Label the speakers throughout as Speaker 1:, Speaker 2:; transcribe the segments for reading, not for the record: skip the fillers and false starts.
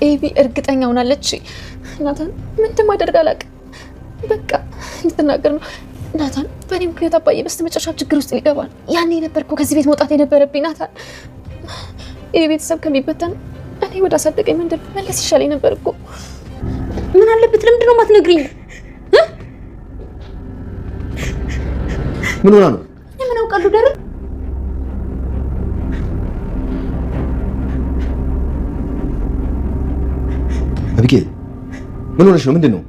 Speaker 1: ኤቢ እርግጠኛ ሆናለች። ናታን ምን እንደማደርግ አላውቅም። በቃ እንድትናገር ነው። ናታን በእኔ ምክንያት አባዬ በስተመጨረሻ ችግር ውስጥ ሊገባ ነው። ያኔ ነበር እኮ ከዚህ ቤት መውጣት የነበረብኝ። ናታን ይህ ቤተሰብ ከሚበተን እኔ ወደ አሳደገኝ መንደር መለስ ይሻለኝ ነበር እኮ።
Speaker 2: ምን አለበት? ለምንድን ነው የማትነግሪኝ?
Speaker 3: ምን ሆና ነው?
Speaker 2: ምን አውቃለሁ ደረግ
Speaker 3: አቢጌል ምን ሆነሽ ነው? ምንድን ነው?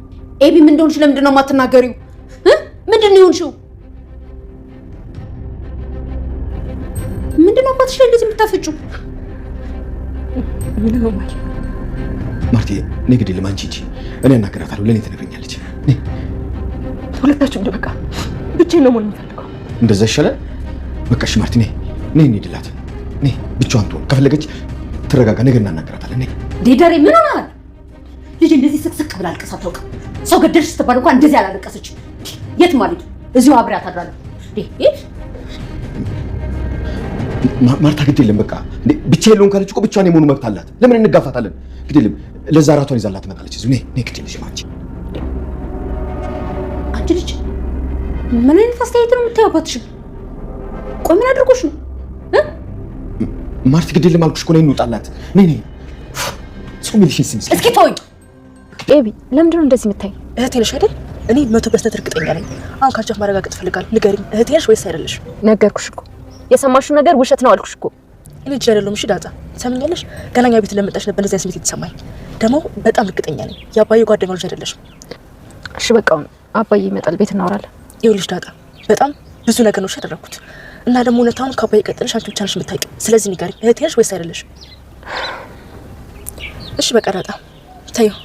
Speaker 2: ኤቢ ምን እንደሆንሽ ለምንድን ነው የማትናገሪው? ምንድን ነው የሆንሽው? ምንድን ነው አባትሽ ላይ እንደዚህ የምታፈጪው?
Speaker 1: ምን ነው ማለት
Speaker 3: ማርቲ እኔ ግድ የለም አንቺ እንጂ እኔ አናገራታለሁ። ለእኔ ትነግረኛለች።
Speaker 1: ሁለታችሁም በቃ ብቻዬን ነው መሆን የምፈልገው።
Speaker 3: እንደዛ ይሻላል። በቃ እሺ ማርቲ ነይ እንሂድላት። ነይ ብቻዋን ትሆን ከፈለገች ትረጋጋ። ነገ እናናገራታለን። ነይ
Speaker 2: ዴዳሬ ምን ሆነሃል? ልጅ እንደዚህ ስቅስቅ ብላ አልቅሳ አታውቅም። ሰው ገደልሽ ስትባል እንኳን እንደዚህ አላለቀሰችም። የት ማለት እዚሁ አብሬያት አድራለሁ።
Speaker 3: ማርታ ግድ የለም በቃ ብቻ የለውን ካለች እኮ ብቻዋን የመሆኑ መብት አላት። ለምን እንጋፋታለን? ግድ የለም ለዛ ራቷን ይዛላት ትመጣለች። እዚሁ ነይ ግድ የለሽም አንቺ
Speaker 2: ልጅ ምን አይነት አስተያየት ነው የምታየው አባትሽን? ቆይ ምን አድርጎሽ ነው?
Speaker 3: ማርቲ ግድ የለም አልኩሽ እኮ ነይ እንውጣላት። ነይ ሰው ሚልሽን ስም
Speaker 2: እስኪ ተወኝ።
Speaker 1: ኤቢ ለምንድን ነው እንደዚህ የምታይ?
Speaker 4: እህቴ ነሽ አይደል? እኔ 100% እርግጠኛ ነኝ። አሁን ካንቺ ማረጋገጥ ፈልጋለሁ። ንገሪኝ፣ እህቴ ነሽ ወይስ አይደለሽ?
Speaker 1: ነገርኩሽ እኮ የሰማሽው ነገር ውሸት ነው አልኩሽ እኮ።
Speaker 4: እኔ ልጅ አይደለሁም። እሺ ዳጣ ሰምኛለሽ? ገናኛ ቤት ለመጣሽ ነበር እንደዚህ ስሜት የተሰማኝ። ደግሞ በጣም እርግጠኛ ነኝ የአባዬ ጓደኛ ልጅ አይደለሽም።
Speaker 1: እሺ በቃ አባዬ ይመጣል፣ ቤት እናወራለን።
Speaker 4: ይኸውልሽ ዳጣ በጣም ብዙ ነገር ነው ያደረኩት እና ደግሞ እውነታውን ከአባዬ ቀጥለሽ አንቺ ብቻ ነሽ የምታውቂው። ስለዚህ ንገሪኝ፣ እህቴ ነሽ ወይስ አይደለሽም? እሺ በቃ ዳጣ ተይው።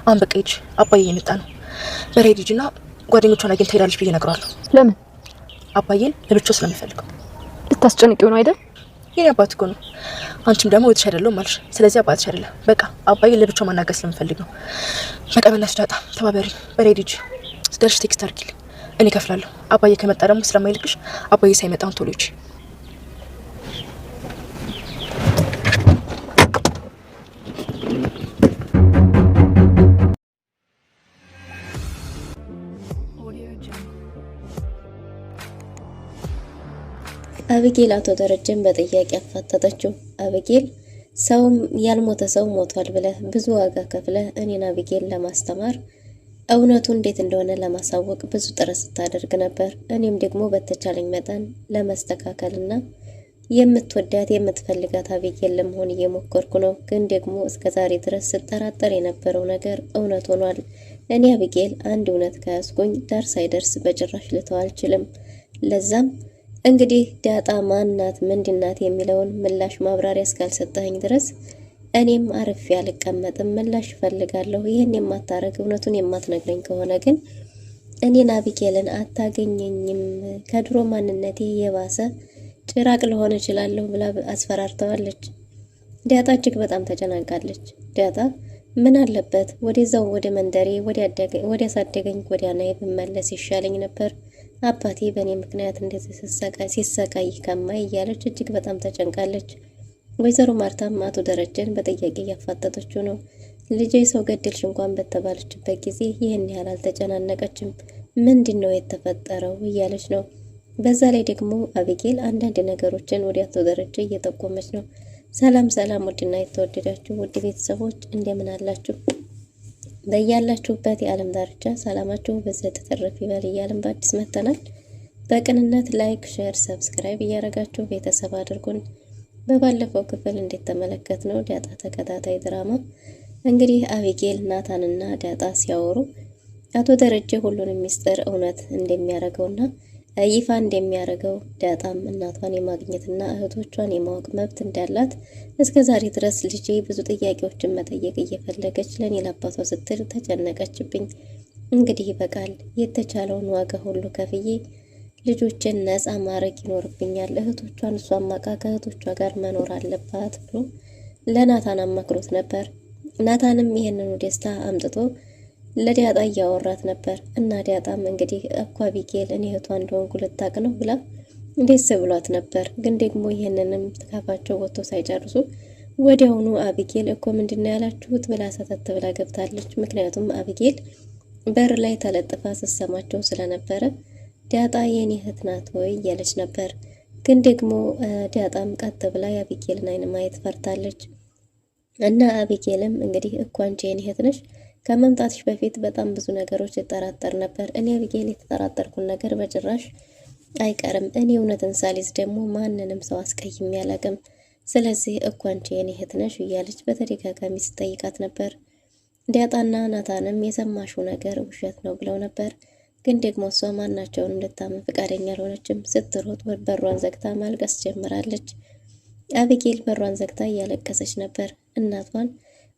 Speaker 4: አሁን በቃ ሂጂ፣ አባዬ እየመጣ ነው። በሬድ ሂጂና ጓደኞቿን አግኝታ ሄዳለች ብዬ እነግረዋለሁ።
Speaker 1: ለምን?
Speaker 4: አባዬን ለብቻው ስለሚፈልገው።
Speaker 1: ልታስጨንቂው ነው አይደል?
Speaker 4: የኔ አባት እኮ ነው። አንቺም ደግሞ እህትሽ አይደለሁም አልሽ። ስለዚህ አባትሽ አይደለም። በቃ አባዬን ለብቻው ማናገር ስለምፈልግ ነው። በቃ በእናትሽ ዳጣ ተባበሪ። በሬድ ሂጂ፣ ስደርሽ ቴክስት አድርጊልኝ፣ እኔ እከፍላለሁ። አባዬ ከመጣ ደግሞ ስለማይልክሽ አባዬ ሳይመጣ አሁን ቶሎ ሂጂ።
Speaker 5: አቢጌል አቶ ደረጀን በጥያቄ አፋጠጠችው። አቢጌል ሰውም ያልሞተ ሰው ሞቷል ብለህ ብዙ ዋጋ ከፍለህ እኔን አቢጌል ለማስተማር እውነቱ እንዴት እንደሆነ ለማሳወቅ ብዙ ጥረት ስታደርግ ነበር። እኔም ደግሞ በተቻለኝ መጠን ለመስተካከልና የምትወዳት የምትፈልጋት አቢጌል ለመሆን እየሞከርኩ ነው። ግን ደግሞ እስከዛሬ ድረስ ስጠራጠር የነበረው ነገር እውነት ሆኗል። እኔ አቢጌል አንድ እውነት ከያዝኩኝ ዳር ሳይደርስ በጭራሽ ልተው አልችልም። ለዛም እንግዲህ ዳጣ ማናት ምንድናት የሚለውን ምላሽ ማብራሪያ እስካልሰጠኸኝ ድረስ እኔም አርፌ አልቀመጥም። ምላሽ እፈልጋለሁ። ይህን የማታረግ እውነቱን የማትነግረኝ ከሆነ ግን እኔን አቢጌልን አታገኘኝም፣ ከድሮ ማንነቴ የባሰ ጭራቅ ልሆን እችላለሁ ብላ አስፈራርተዋለች። ዳጣ እጅግ በጣም ተጨናንቃለች። ዳጣ ምን አለበት ወደዛው ወደ መንደሬ ወደ ያሳደገኝ ጎዳናዬ ብመለስ ይሻለኝ ነበር፣ አባቴ በእኔ ምክንያት እንደዚህ ሲሰቃይ ከማይ እያለች እጅግ በጣም ተጨንቃለች። ወይዘሮ ማርታም አቶ ደረጀን በጥያቄ እያፋጠጠችው ነው። ልጄ ሰው ገደልሽ እንኳን በተባለችበት ጊዜ ይህን ያህል አልተጨናነቀችም። ምንድን ነው የተፈጠረው እያለች ነው። በዛ ላይ ደግሞ አቢጌል አንዳንድ ነገሮችን ወደ አቶ ደረጀ እየጠቆመች ነው። ሰላም ሰላም፣ ውድና የተወደዳችሁ ውድ ቤተሰቦች እንደምን አላችሁ? በያላችሁበት የዓለም ዳርቻ ሰላማችሁ በዘት ተተረፍ ይበል እያልን በአዲስ መተናል። በቅንነት ላይክ፣ ሼር፣ ሰብስክራይብ እያደረጋችሁ ቤተሰብ አድርጉን። በባለፈው ክፍል እንደተመለከት ነው ዳጣ ተከታታይ ድራማ እንግዲህ አቢጌል ናታንና ዳጣ ሲያወሩ አቶ ደረጀ ሁሉንም ሚስጥር እውነት እንደሚያደርገውና ይፋ እንደሚያደርገው ዳጣም እናቷን የማግኘትና እህቶቿን የማወቅ መብት እንዳላት እስከዛሬ ድረስ ልጄ ብዙ ጥያቄዎችን መጠየቅ እየፈለገች ለኔ ለአባቷ ስትል ተጨነቀችብኝ። እንግዲህ ይበቃል፣ የተቻለውን ዋጋ ሁሉ ከፍዬ ልጆችን ነፃ ማድረግ ይኖርብኛል። እህቶቿን እሷን ማቃ ከእህቶቿ ጋር መኖር አለባት ብሎ ለናታን አማክሮት ነበር። ናታንም ይሄንኑ ደስታ አምጥቶ ለዳጣ እያወራት ነበር እና ዳጣም እንግዲህ እኮ አቢጌል እኔ እህቷ እንደሆንኩ ልታቅ ነው ብላ ደስ ብሏት ነበር። ግን ደግሞ ይሄንንም ካፋቸው ወጥቶ ሳይጨርሱ ወዲያውኑ አቢጌል እኮ ምንድነው ያላችሁት ብላ ሰተት ብላ ገብታለች። ምክንያቱም አቢጌል በር ላይ ተለጥፋ ስትሰማቸው ስለነበረ ዳጣ የኔ እህት ናት ወይ እያለች ነበር። ግን ደግሞ ዳጣም ቀጥ ብላ የአቢጌልን አይን ማየት ፈርታለች። እና አቢጌልም እንግዲህ እኮ አንቺ የኔ እህት ነሽ፣ ከመምጣትሽ በፊት በጣም ብዙ ነገሮች እጠራጠር ነበር። እኔ አቢጌል የተጠራጠርኩን ነገር በጭራሽ አይቀርም። እኔ እውነትን ሳሊዝ ደግሞ ማንንም ሰው አስቀይሜ አላውቅም። ስለዚህ እኮ አንቺ የኔ እህት ነሽ እያለች በተደጋጋሚ ስጠይቃት ነበር። ዳጣና ናታንም የሰማሽው ነገር ውሸት ነው ብለው ነበር። ግን ደግሞ እሷ ማናቸውንም ልታምን ፈቃደኛ አልሆነችም። ስትሮጥ በሯን ዘግታ ማልቀስ ጀምራለች። አቢጌል በሯን ዘግታ እያለቀሰች ነበር። እናቷን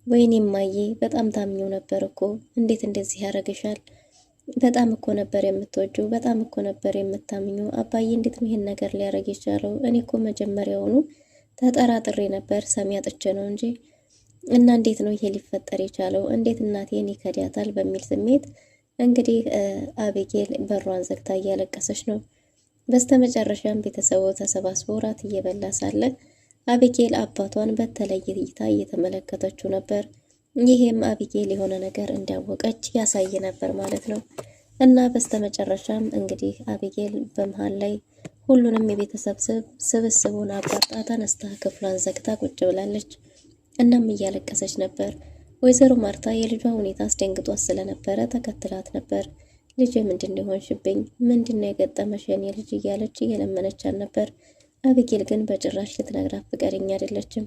Speaker 5: ወይኔ እማዬ በጣም ታምኚው ነበር እኮ እንዴት እንደዚህ ያደርግሻል? በጣም እኮ ነበር የምትወጂው፣ በጣም እኮ ነበር የምታምኚው። አባዬ እንዴት ነው ይሄን ነገር ሊያደርግ የቻለው? እኔ እኮ መጀመሪያውኑ ተጠራጥሬ ነበር፣ ሰሚ አጥቼ ነው እንጂ እና እንዴት ነው ይሄ ሊፈጠር የቻለው? እንዴት እናቴን ይከዳታል? በሚል ስሜት እንግዲህ አቢጌል በሯን ዘግታ እያለቀሰች ነው። በስተመጨረሻም ቤተሰቡ ተሰባስቦ ራት እየበላ ሳለ አቢጌል አባቷን በተለየ እይታ እየተመለከተችው ነበር። ይሄም አቢጌል የሆነ ነገር እንዳወቀች ያሳይ ነበር ማለት ነው። እና በስተመጨረሻም እንግዲህ አቢጌል በመሃል ላይ ሁሉንም የቤተሰብ ስብስቡን አቋርጣ ተነስታ ክፍሏን ዘግታ ቁጭ ብላለች። እናም እያለቀሰች ነበር። ወይዘሮ ማርታ የልጇ ሁኔታ አስደንግጧት ስለነበረ ተከትላት ነበር። ልጄ ምንድነው የሆንሽብኝ? ምንድነው የገጠመሽ የኔ ልጅ እያለች እየለመነቻት ነበር። አቢጌል ግን በጭራሽ ልትነግራት ፈቃደኛ አይደለችም።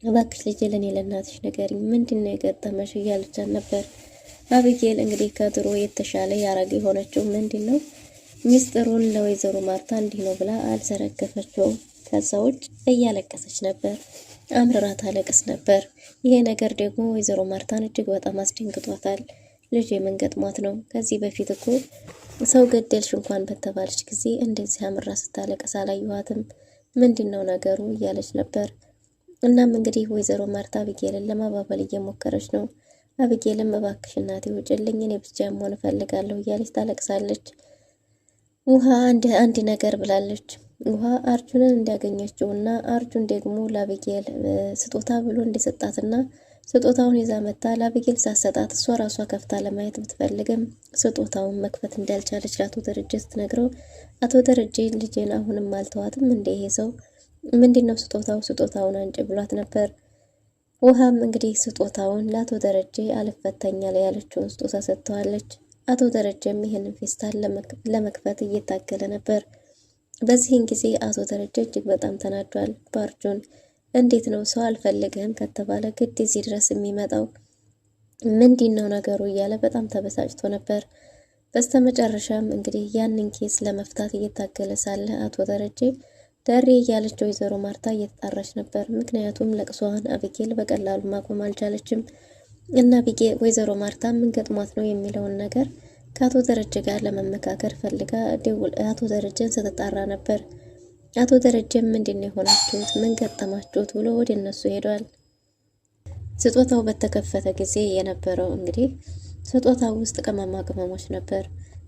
Speaker 5: እባክሽ ልጄ ለኔ ለእናትሽ ንገሪኝ፣ ምንድነው የገጠመሽ እያለቻት ነበር። አቢጌል እንግዲህ ከድሮ የተሻለ ያረገ የሆነችው ምንድነው ሚስጥሩን ለወይዘሮ ማርታ እንዲህ ነው ብላ አልዘረገፈችውም። ከዛ ውጭ እያለቀሰች ነበር። አምርራ ታለቅስ ነበር። ይሄ ነገር ደግሞ ወይዘሮ ማርታን እጅግ በጣም አስደንግጧታል። ልጅ ምን ገጥሟት ነው? ከዚህ በፊት እኮ ሰው ገደልሽ እንኳን በተባለች ጊዜ እንደዚህ አምራ ስታለቅስ አላየኋትም። ምንድነው ነገሩ እያለች ነበር። እናም እንግዲህ ወይዘሮ ማርታ አቢጌልን ለማባበል እየሞከረች ነው። አቢጌልም እባክሽ እናቴ ውጭልኝ፣ እኔ ብቻ መሆን እፈልጋለሁ እያለች ታለቅሳለች። ውሃ አንድ ነገር ብላለች። ውሃ አርጁንን እንዲያገኘችውና አርጁን ደግሞ ለአቢጌል ስጦታ ብሎ እንዲሰጣትና ስጦታውን ይዛ መጣ ለአቢጌል ሳሰጣት እሷ ራሷ ከፍታ ለማየት ብትፈልግም ስጦታውን መክፈት እንዳልቻለች ለአቶ ደረጀ ስትነግረው አቶ ደረጀ ልጄን አሁንም አልተዋትም እንደ ይሄ ሰው ምንድነው ስጦታውን አንጭ ብሏት ነበር። ውሃም እንግዲህ ስጦታውን ለአቶ ደረጀ አልፈተኛ ላይ ያለችውን ስጦታ ሰጥተዋለች። አቶ ደረጀም ይህንን ፌስታል ለመክፈት እየታገለ ነበር። በዚህን ጊዜ አቶ ደረጀ እጅግ በጣም ተናዷል። በአርጁን እንዴት ነው ሰው አልፈልግህም ከተባለ ግድ እዚህ ድረስ የሚመጣው ምንድነው ነገሩ እያለ በጣም ተበሳጭቶ ነበር። በስተመጨረሻም እንግዲህ ያንን ኬስ ለመፍታት እየታገለ ሳለ አቶ ደረጀ ደሬ እያለች ወይዘሮ ማርታ እየተጣራች ነበር። ምክንያቱም ለቅሷን አቢጌል በቀላሉ ማቆም አልቻለችም እና ወይዘሮ ማርታ ምን ገጥሟት ነው የሚለውን ነገር ከአቶ ደረጀ ጋር ለመመካከር ፈልጋ አቶ ደረጀን ስትጣራ ነበር። አቶ ደረጀም ምንድነው የሆናችሁት? ምን ገጠማችሁት? ብሎ ወደ እነሱ ሄዷል። ስጦታው በተከፈተ ጊዜ የነበረው እንግዲህ ስጦታው ውስጥ ቅመማ ቅመሞች ነበር።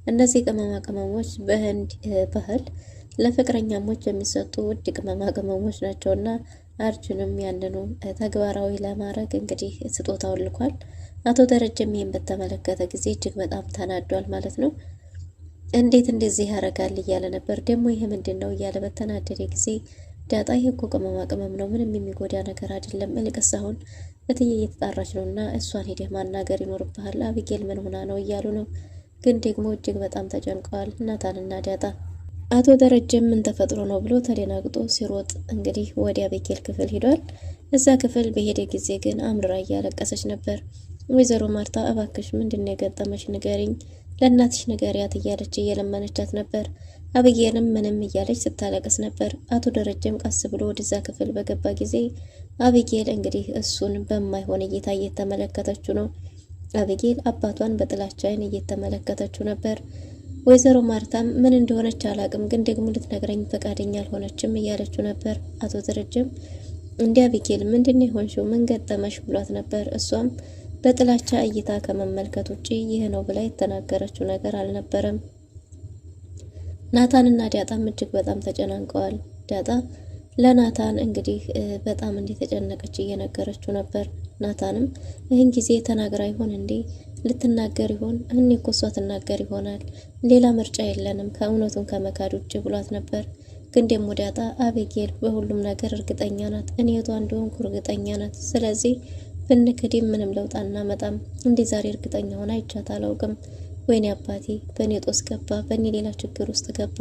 Speaker 5: እነዚህ ቅመማ ቅመሞች በህንድ ባህል ለፍቅረኛሞች የሚሰጡ ውድ ቅመማ ቅመሞች ናቸውና አርጁንም ያንኑ ተግባራዊ ለማድረግ እንግዲህ ስጦታውን ልኳል። አቶ ደረጀም ይህን በተመለከተ ጊዜ እጅግ በጣም ተናዷል ማለት ነው። እንዴት እንደዚህ ያደርጋል እያለ ነበር። ደግሞ ይሄ ምንድን ነው እያለ በተናደደ ጊዜ ዳጣ ይሄ እኮ ቅመማ ቅመም ነው፣ ምንም የሚጎዳ ነገር አይደለም። እልቅስ አሁን እትዬ እየተጣራች ነው እና እሷን ሄደህ ማናገር ይኖርብሃል። አቢጌል ምን ሆና ነው እያሉ ነው። ግን ደግሞ እጅግ በጣም ተጨንቀዋል ናታንና ዳጣ። አቶ ደረጀም ምን ተፈጥሮ ነው ብሎ ተደናግጦ ሲሮጥ እንግዲህ ወደ አቢጌል ክፍል ሄዷል። እዛ ክፍል በሄደ ጊዜ ግን አምርራ እያለቀሰች ነበር። ወይዘሮ ማርታ እባክሽ ምንድነው የገጠመሽ ንገሪኝ፣ ለእናትሽ ንገሪያት እያለች እየለመነቻት ነበር። አቢጌልም ምንም እያለች ስታለቅስ ነበር። አቶ ደረጀም ቀስ ብሎ ወደዛ ክፍል በገባ ጊዜ አቢጌል እንግዲህ እሱን በማይሆን እይታ እየተመለከተችው ነው። አቢጌል አባቷን በጥላቻ ዓይን እየተመለከተችው ነበር። ወይዘሮ ማርታም ምን እንደሆነች አላቅም፣ ግን ደግሞ ልትነግረኝ ፈቃደኛ አልሆነችም እያለችው ነበር። አቶ ደረጀም እንዴ አቢጌል ምንድነው የሆንሽው? ምን ገጠመሽ ብሏት ነበር። እሷም በጥላቻ እይታ ከመመልከት ውጪ ይህ ነው ብላ የተናገረችው ነገር አልነበረም። ናታንና ዳጣም እጅግ በጣም ተጨናንቀዋል። ዳጣ ለናታን እንግዲህ በጣም እንደተጨነቀች እየነገረችው ነበር። ናታንም ይህን ጊዜ ተናግራ ይሆን እንዴ? ልትናገር ይሆን? እኔ እኮ እሷ ትናገር ይሆናል፣ ሌላ ምርጫ የለንም ከእውነቱን ከመካድ ውጭ ብሏት ነበር። ግን ደግሞ ዳጣ አቤጌል በሁሉም ነገር እርግጠኛ ናት፣ እኔ የቷ እንደሆንኩ እርግጠኛ ናት። ስለዚህ ብንክድም ምንም ለውጥ አናመጣም። እንዴ ዛሬ እርግጠኛ ሆና አይቻት አላውቅም። ወይኔ አባቴ በእኔ ጦስ ገባ፣ በእኔ ሌላ ችግር ውስጥ ገባ።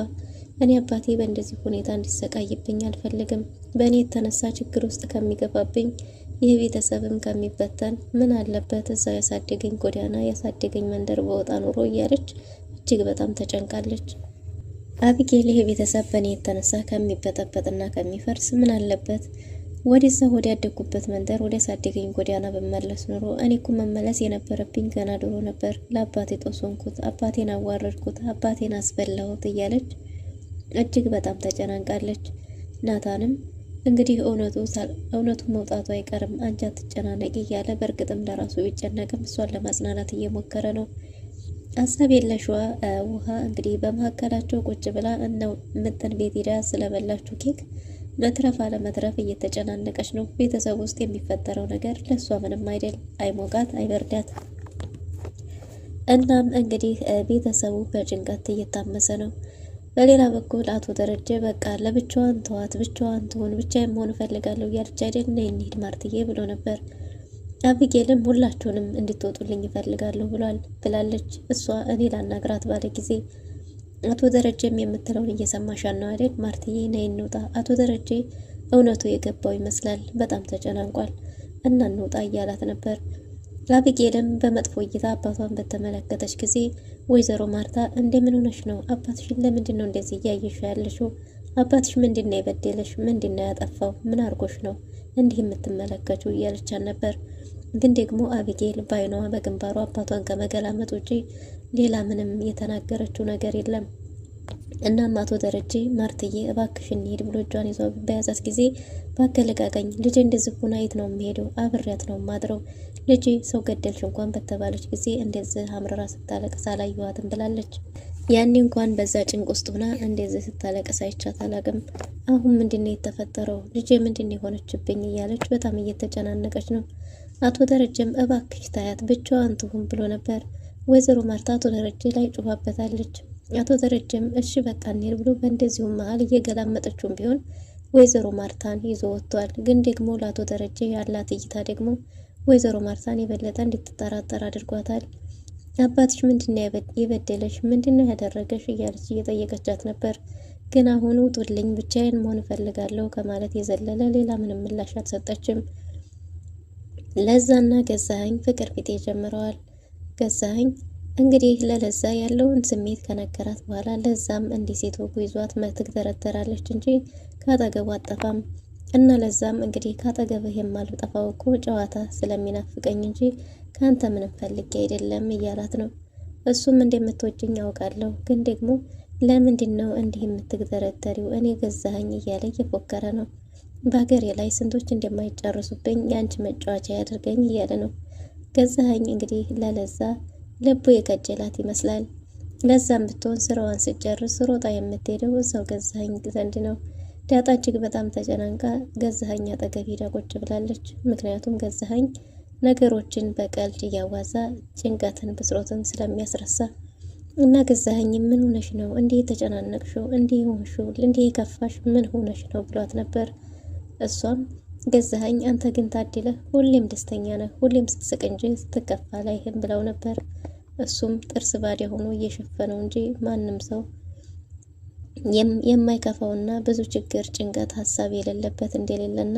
Speaker 5: እኔ አባቴ በእንደዚህ ሁኔታ እንዲሰቃይብኝ አልፈልግም። በእኔ የተነሳ ችግር ውስጥ ከሚገባብኝ ይህ ቤተሰብም ከሚበተን ምን አለበት እዛው ያሳደገኝ ጎዳና ያሳደገኝ መንደር በወጣ ኑሮ እያለች እጅግ በጣም ተጨንቃለች። አቢጌል ይህ ቤተሰብ በእኔ የተነሳ ከሚበጠበጥና ከሚፈርስ ምን አለበት ወደዛ ወደ ያደጉበት መንደር ወደ ያሳደገኝ ጎዳና በመለስ ኑሮ። እኔ እኮ መመለስ የነበረብኝ ገና ድሮ ነበር። ለአባቴ ጦሶንኩት፣ አባቴን አዋረድኩት፣ አባቴን አስበላሁት እያለች እጅግ በጣም ተጨናንቃለች። ናታንም እንግዲህ እውነቱ መውጣቱ አይቀርም፣ አንቺ አትጨናነቂ እያለ በእርግጥም ለራሱ ቢጨነቅም እሷን ለማጽናናት እየሞከረ ነው። ሀሳብ የለሽዋ ውሃ እንግዲህ በመካከላቸው ቁጭ ብላ እነው ምጥን ቤት ሄዳ ስለበላችሁ ኬክ መትረፍ አለመትረፍ እየተጨናነቀች ነው። ቤተሰብ ውስጥ የሚፈጠረው ነገር ለእሷ ምንም አይደል፣ አይሞቃት አይበርዳት። እናም እንግዲህ ቤተሰቡ በጭንቀት እየታመሰ ነው። በሌላ በኩል አቶ ደረጀ በቃ ለብቻዋን ተዋት፣ ብቻዋን ትሆን፣ ብቻዬን መሆን እፈልጋለሁ እያለች አይደል ነይ እንሂድ ማርትዬ ብሎ ነበር። አቢጌልም ሁላችሁንም እንድትወጡልኝ እፈልጋለሁ ብላለች። እሷ እኔ ላናግራት ባለ ጊዜ አቶ ደረጀም የምትለውን እየሰማሻን ነው አይደል ማርትዬ ነይ እንውጣ። አቶ ደረጀ እውነቱ የገባው ይመስላል፣ በጣም ተጨናንቋል እና እንውጣ እያላት ነበር። አቢጌልም በመጥፎ እይታ አባቷን በተመለከተች ጊዜ ወይዘሮ ማርታ እንደምን ሆነሽ ነው? አባትሽን ለምንድን ነው እንደዚህ እያየሽ ያለሽው? አባትሽ ምንድን ነው የበደለሽ? ምንድን ነው ያጠፋው? ምን አርጎሽ ነው እንዲህ የምትመለከቱ? እያለቻን ነበር። ግን ደግሞ አቢጌል ባይኗ በግንባሯ አባቷን ከመገላመጥ ውጪ ሌላ ምንም የተናገረችው ነገር የለም። እናም አቶ ደረጀ ማርትዬ እባክሽ እንሂድ ብሎ እጇን ይዞ በያዛት ጊዜ ባከለጋጋኝ ልጄ እንደዚህ ሆና የት ነው የምሄደው? አብሬያት ነው ማድረው። ልጄ ሰው ገደልሽ እንኳን በተባለች ጊዜ እንደዚህ አምርራ ስታለቅስ አላየኋትም ብላለች። ያኔ እንኳን በዛ ጭንቅ ውስጥ ሆና እንደዚህ ስታለቅስ አይቻት አላቅም። አሁን ምንድነው የተፈጠረው? ልጄ ምንድነው የሆነችብኝ? እያለች በጣም እየተጨናነቀች ነው። አቶ ደረጀም እባክሽ ታያት ብቻዋን ትሁን ብሎ ነበር። ወይዘሮ ማርታ አቶ ደረጀ ላይ ጩፋበታለች። አቶ ደረጀም እሺ በቃ እንሂድ ብሎ በእንደዚሁም መሀል እየገላመጠችውም ቢሆን ወይዘሮ ማርታን ይዞ ወጥቷል። ግን ደግሞ ለአቶ ደረጀ ያላት እይታ ደግሞ ወይዘሮ ማርታን የበለጠ እንድትጠራጠር አድርጓታል። አባትሽ ምንድነው የበደለሽ? ምንድነው ያደረገሽ? እያለች እየጠየቀቻት ነበር። ግን አሁን ውጡልኝ፣ ብቻዬን መሆን እፈልጋለሁ ከማለት የዘለለ ሌላ ምንም ምላሽ አልሰጠችም። ለዛና ገዛኸኝ ፍቅር ቢጤ ጀምረዋል። ገዛኸኝ እንግዲህ ለለዛ ያለውን ስሜት ከነገራት በኋላ ለዛም እንዲህ ሴት ወጉ ይዟት ትግደረደራለች እንጂ ካጠገቡ አጠፋም እና ለዛም እንግዲህ ካጠገብህ የማልጠፋው እኮ ጨዋታ ስለሚናፍቀኝ እንጂ ካንተ ምንም ፈልጌ አይደለም እያላት ነው። እሱም እንደምትወጂኝ ያውቃለሁ፣ ግን ደግሞ ለምንድን ነው እንዲህ የምትግደረደሪው? እኔ ገዛኸኝ እያለ እየፎከረ ነው። በሀገሬ ላይ ስንቶች እንደማይጨርሱብኝ የአንቺ መጫወቻ ያደርገኝ እያለ ነው። ገዛኸኝ እንግዲህ ለለዛ ልቡ የከጀላት ይመስላል። ለዛም ብትሆን ስራዋን ስጨርስ ሮጣ የምትሄደው እዛው ገዛኸኝ ዘንድ ነው። ዳጣ እጅግ በጣም ተጨናንቃ ገዛኸኝ አጠገብ ሄዳ ቁጭ ብላለች። ምክንያቱም ገዛኸኝ ነገሮችን በቀልድ እያዋዛ ጭንቀትን ብስሮትን ስለሚያስረሳ እና ገዛኸኝ ምን ሆነሽ ነው እንዲህ የተጨናነቅሽው? እንዲህ ሆንሽው? እንዲህ የከፋሽ ምን ሆነሽ ነው ብሏት ነበር። እሷም ገዛኸኝ አንተ ግን ታድለህ፣ ሁሌም ደስተኛ ነህ፣ ሁሌም ስትስቅ እንጂ ስትከፋ አላይህም ብለው ነበር። እሱም ጥርስ ባዲያ ሆኖ እየሸፈነው እንጂ ማንም ሰው የማይከፋውና ብዙ ችግር፣ ጭንቀት፣ ሀሳብ የሌለበት እንደሌለና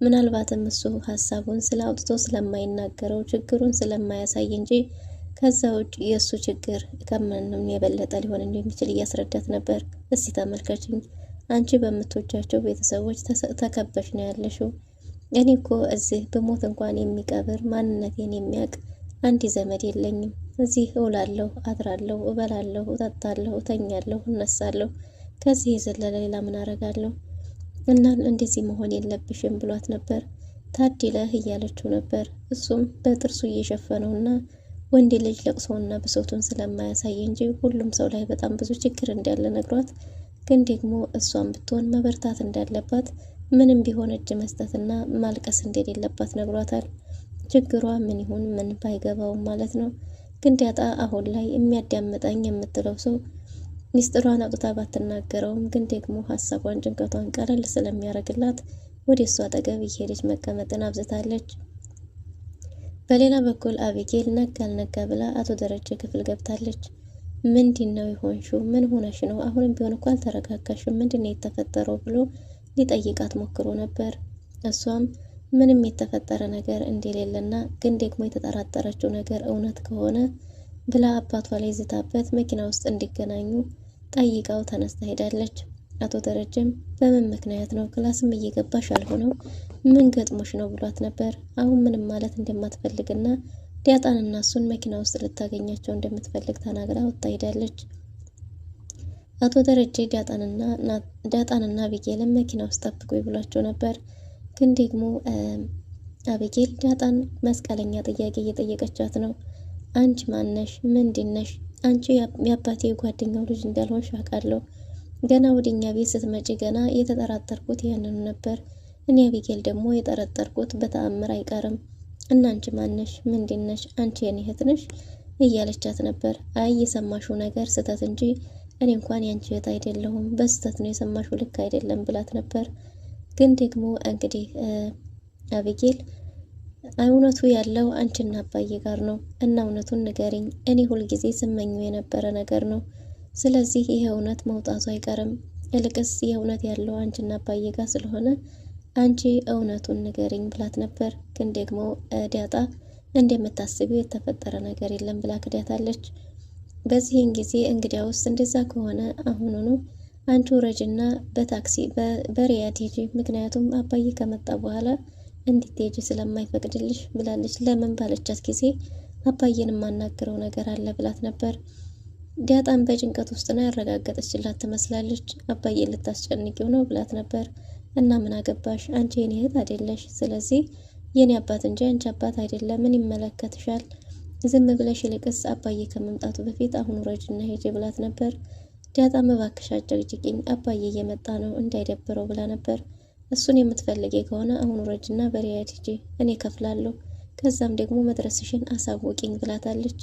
Speaker 5: ምናልባትም እሱ ሀሳቡን ስላውጥቶ ስለማይናገረው ችግሩን ስለማያሳይ እንጂ ከዛ ውጭ የእሱ ችግር ከምንም የበለጠ ሊሆን እንደሚችል እያስረዳት ነበር። እስቲ ተመልከችኝ፣ አንቺ በምትወጃቸው ቤተሰቦች ተከበሽ ነው ያለሽው። እኔ እኮ እዚህ በሞት እንኳን የሚቀብር ማንነቴን የሚያውቅ አንድ ዘመድ የለኝም። እዚህ እውላለሁ፣ አድራለሁ፣ እበላለሁ፣ እጠጣለሁ፣ እተኛለሁ፣ እነሳለሁ። ከዚህ የዘለለ ሌላ ምን አረጋለሁ? እናን እንደዚህ መሆን የለብሽም ብሏት ነበር። ታድለህ እያለችው ነበር። እሱም በጥርሱ እየሸፈነውና ወንድ ልጅ ለቅሶውና ብሶቱን ስለማያሳይ እንጂ ሁሉም ሰው ላይ በጣም ብዙ ችግር እንዳለ ነግሯት ግን ደግሞ እሷን ብትሆን መበርታት እንዳለባት ምንም ቢሆን እጅ መስጠትና ማልቀስ እንደሌለባት ነግሯታል። ችግሯ ምን ይሁን ምን ባይገባውም ማለት ነው። ግን ዳጣ አሁን ላይ የሚያዳምጠኝ የምትለው ሰው ሚስጥሯን አውጥታ ባትናገረውም ግን ደግሞ ሀሳቧን ጭንቀቷን ቀለል ስለሚያደርግላት ወደ እሷ አጠገብ እየሄደች መቀመጥን አብዝታለች። በሌላ በኩል አቢጌል ነጋ አልነጋ ብላ አቶ ደረጀ ክፍል ገብታለች። ምንድን ነው የሆንሽው? ምን ሆነሽ ነው? አሁንም ቢሆን እኮ አልተረጋጋሽም። ምንድን ነው የተፈጠረው ብሎ ሊጠይቃት ሞክሮ ነበር። እሷም ምንም የተፈጠረ ነገር እንደሌለና ግን ደግሞ የተጠራጠረችው ነገር እውነት ከሆነ ብላ አባቷ ላይ ዝታበት መኪና ውስጥ እንዲገናኙ ጠይቃው ተነስታ ሄዳለች። አቶ ደረጀም በምን ምክንያት ነው ክላስም እየገባሽ አልሆነው ምን ገጥሞሽ ነው ብሏት ነበር። አሁን ምንም ማለት እንደማትፈልግና ዳጣንና እሱን መኪና ውስጥ ልታገኛቸው እንደምትፈልግ ተናግራ ወጣ ሄዳለች። አቶ ደረጀ ዳጣንና አቢጌልን መኪና ውስጥ ጠብቁ ብሏቸው ነበር። ግን ደግሞ አቢጌል ዳጣን መስቀለኛ ጥያቄ እየጠየቀቻት ነው። አንቺ ማነሽ? ምንድነሽ? አንቺ የአባቴ ጓደኛው ልጅ እንዳልሆንሽ አውቃለሁ። ገና ወደኛ ቤት ስትመጪ ገና የተጠራጠርኩት ያንኑ ነበር። እኔ አቢጌል ደግሞ የጠረጠርኩት በተአምር አይቀርም። እና አንቺ ማነሽ? ምንድነሽ? አንቺ የኔ እህት ነሽ እያለቻት ነበር። አይ የሰማሽው ነገር ስህተት እንጂ እኔ እንኳን ያንቺ እህት አይደለሁም፣ በስህተት ነው የሰማሽው፣ ልክ አይደለም ብላት ነበር። ግን ደግሞ እንግዲህ አቢጌል እውነቱ ያለው አንቺና አባዬ ጋር ነው እና እውነቱን ንገሪኝ። እኔ ሁልጊዜ ስመኙ የነበረ ነገር ነው። ስለዚህ ይሄ እውነት መውጣቱ አይቀርም። እልቅስ የእውነት ያለው አንቺና አባዬ ጋር ስለሆነ አንቺ እውነቱን ንገሪኝ ብላት ነበር። ግን ደግሞ ዳጣ እንደምታስቢው የተፈጠረ ነገር የለም ብላ ክዳታለች። በዚህን ጊዜ እንግዲያውስ እንደዛ ከሆነ አሁኑኑ አንቺ ወረጅና በታክሲ በሪያድ ሂጂ፣ ምክንያቱም አባዬ ከመጣ በኋላ እንድትሄጂ ስለማይፈቅድልሽ ብላለች። ለምን ባለቻት ጊዜ አባዬን የማናግረው ነገር አለ ብላት ነበር። ዳጣም በጭንቀት ውስጥ ነው ያረጋገጠችላት ትመስላለች። አባዬን ልታስጨንቂው ነው ብላት ነበር። እና ምን አገባሽ? አንቺ የኔ እህት አይደለሽ፣ ስለዚህ የኔ አባት እንጂ አንቺ አባት አይደለም። ምን ይመለከትሻል? ዝም ብለሽ ይልቅስ አባዬ ከመምጣቱ በፊት አሁን ረጅና ሄጄ ብላት ነበር። ዳጣም እባክሽ አጨቅጭቂኝ፣ አባዬ እየመጣ ነው እንዳይደብረው ብላ ነበር። እሱን የምትፈልጊ ከሆነ አሁን ረጅና በሪያድ ሂጂ፣ እኔ ከፍላለሁ፣ ከዛም ደግሞ መድረስሽን አሳውቂኝ ብላታለች።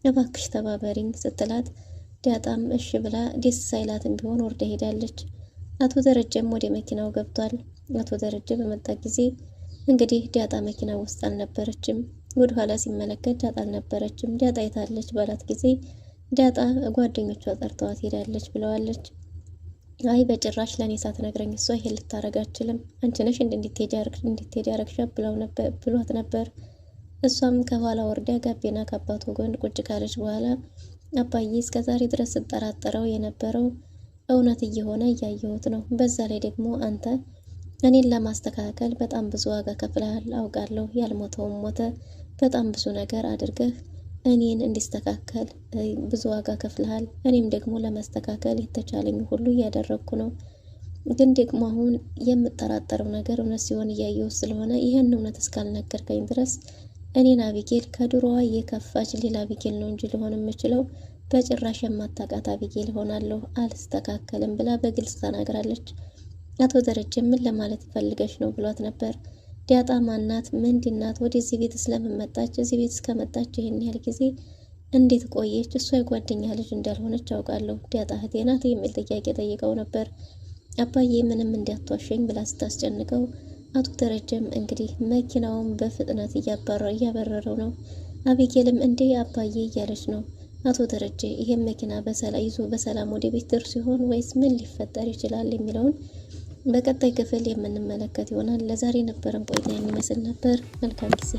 Speaker 5: እባክሽ ተባበሪኝ ስትላት ዳጣም እሺ ብላ ደስ ሳይላትም ቢሆን ወርዳ ሄዳለች። አቶ ደረጀም ወደ መኪናው ገብቷል። አቶ ደረጀ በመጣ ጊዜ እንግዲህ ዳጣ መኪና ውስጥ አልነበረችም። ወደ ኋላ ሲመለከት ዳጣ አልነበረችም። ዳጣ የታለች ባላት ጊዜ ዳጣ ጓደኞቿ ጠርተዋት ሄዳለች ብለዋለች። አይ በጭራሽ ለኔ ሳትነግረኝ እሷ ይሄን ልታረግ አትችልም፣ አንቺ ነሽ እንድትሄድ ያረግሻ ብሏት ነበር። እሷም ከኋላ ወርዳ ጋቤና ከአባቱ ጎን ቁጭ ካለች በኋላ አባዬ እስከዛሬ ድረስ ስጠራጠረው የነበረው እውነት እየሆነ እያየሁት ነው። በዛ ላይ ደግሞ አንተ እኔን ለማስተካከል በጣም ብዙ ዋጋ ከፍለሃል አውቃለሁ። ያልሞተውም ሞተ። በጣም ብዙ ነገር አድርገህ እኔን እንዲስተካከል ብዙ ዋጋ ከፍለሃል። እኔም ደግሞ ለማስተካከል የተቻለኝ ሁሉ እያደረግኩ ነው። ግን ደግሞ አሁን የምጠራጠረው ነገር እውነት ሲሆን እያየሁ ስለሆነ ይህን እውነት እስካልነገርከኝ ድረስ እኔን አቢጌል ከድሮዋ የከፋች ሌላ አቢጌል ነው እንጂ ሊሆን የምችለው በጭራሽ የማታውቃት አቢጌል ሆናለሁ፣ አልስተካከልም ብላ በግልጽ ተናግራለች። አቶ ደረጀ ምን ለማለት ፈልገሽ ነው ብሏት ነበር። ዳጣ ማናት? ምንድናት? ወደዚህ ቤት ስለመጣች እዚህ ቤት እስከመጣች ይሄን ያህል ጊዜ እንዴት ቆየች? እሷ የጓደኛ ልጅ እንዳልሆነች አውቃለሁ። ዳጣ እህቴ ናት የሚል ጥያቄ ጠይቀው ነበር። አባዬ ምንም እንዲያቷሸኝ ብላ ስታስጨንቀው አቶ ደረጀም እንግዲህ መኪናውን በፍጥነት እያበረረው ነው። አቢጌልም እንዴ አባዬ እያለች ነው። አቶ ደረጀ ይሄን መኪና ይዞ በሰላም ወደ ቤት ደርሶ ሲሆን ወይስ ምን ሊፈጠር ይችላል የሚለውን በቀጣይ ክፍል የምንመለከት ይሆናል። ለዛሬ ነበረን ቆይታ የሚመስል ነበር። መልካም ጊዜ